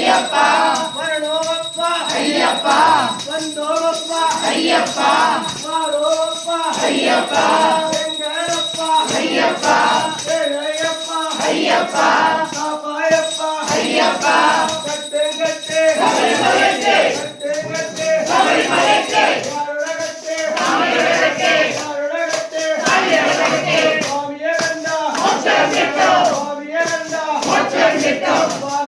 ஐயப்பா வரணுமப்பா ஐயப்பா வந்தோமப்பா ஐயப்பா வாரோமப்பா ஐயப்பா எங்கப்பா ஐயப்பா ஐயப்பா ஐயப்பா பாப்பாயப்பா ஐயப்பா கட்டு கட்டு கவலை